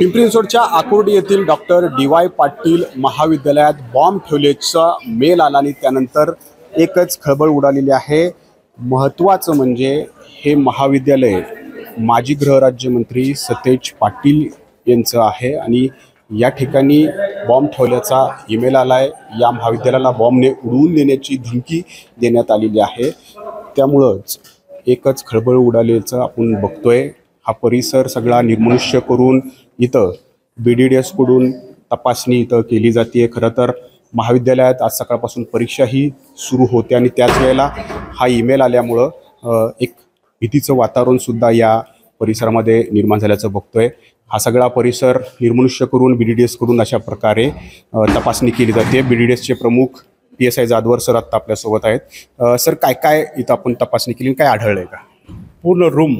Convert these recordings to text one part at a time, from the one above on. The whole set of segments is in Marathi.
पिंपरी चिंचवडच्या आकुर्डी येथील डॉक्टर डी.वाय. पाटील महाविद्यालयात बॉम्ब ठेवल्याचा मेल आला आणि त्यानंतर एकच खळबळ उडालेली आहे। महत्त्वाचं म्हणजे हे महाविद्यालय माजी गृहराज्यमंत्री सतेज पाटील यांचं आहे आणि या ठिकाणी बॉम्ब ठेवल्याचा ईमेल आलाय। या महाविद्यालयाला बॉम्बने उडवून देण्याची धमकी देण्यात आलेली आहे। त्यामुळेच एकच खळबळ उडाल्याचं आपण बघतोय। हा परिसर सगळा निर्मनुष्य करून इथं BDDS कडून तपासणी इथं केली जाते। खरं तर महाविद्यालयात आज सकाळपासून परीक्षाही सुरू होते आणि त्याच वेळेला हा ईमेल आल्यामुळं एक भीतीचं वातावरण सुद्धा या परिसरामध्ये निर्माण झाल्याचं बघतोय। हा सगळा परिसर निर्मनुष्य करून BDDS कडून अशा प्रकारे तपासणी केली जाते। BDDS चे प्रमुख PSI जाधवर सर आता आपल्यासोबत आहेत। सर काय काय इथं आपण तपासणी केली, काय आढळलंय का? पूर्ण रूम,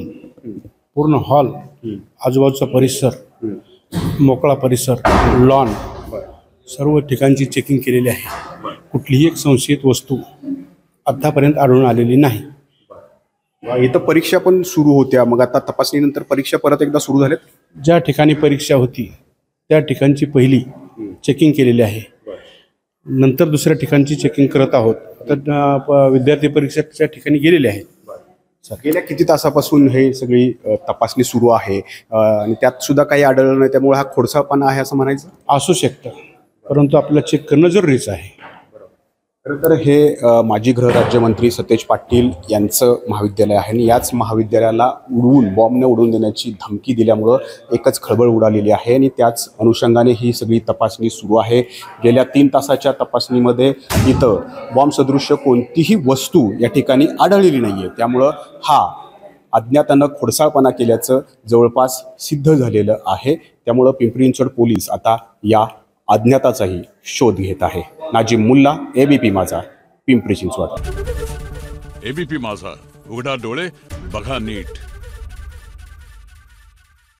पूर्ण हॉल, आजूबाजूचा परिसर, मोकळा परिसर, लॉन, सर्व ठिकाणची चेकिंग केलेली आहे। कुठलीही एक संशयित वस्तू आतापर्यंत आढळून आलेली नाही। इथं परीक्षा पण सुरू होत्या, मग आता तपासणीनंतर परीक्षा परत एकदा सुरू झाल्यात। ज्या ठिकाणी परीक्षा होती त्या ठिकाणची पहिली चेकिंग केलेली आहे, नंतर दुसऱ्या ठिकाणची चेकिंग करत आहोत। तर विद्यार्थी परीक्षेच्या ठिकाणी गेलेले आहेत। गेल्या किती तासापासून हे सगळी तपासणी सुरू आहे आणि त्यात सुद्धा काही आढळलं नाही, त्यामुळे हा खोडसाळपणा आहे असं म्हणायचं असू शकतं, परंतु आपल्याला चेक करणं जरुरीचं आहे। खरं तर हे माजी गृहराज्यमंत्री सतेज पाटील यांचं महाविद्यालय आहे आणि याच महाविद्यालयाला बॉम्बने उडवून देण्याची धमकी दिल्यामुळं एकच खळबळ उडालेली आहे आणि त्याच अनुषंगाने ही सगळी तपासणी सुरू आहे। गेल्या 3 तासाच्या तपासणीमध्ये इथं बॉम्ब सदृश्य कोणतीही वस्तू या ठिकाणी आढळलेली नाही आहे। त्यामुळं हा अज्ञातानं खोडसाळपणा केल्याचं जवळपास सिद्ध झालेलं आहे। त्यामुळं पिंपरी चिंचवड पोलीस आता या अज्ञाताचाही शोध घेत आहे। नाजिम मुल्ला, ABP माझा, पिंपरी चिंचवड। ABP माझा, उघडा डोळे बघा नीट।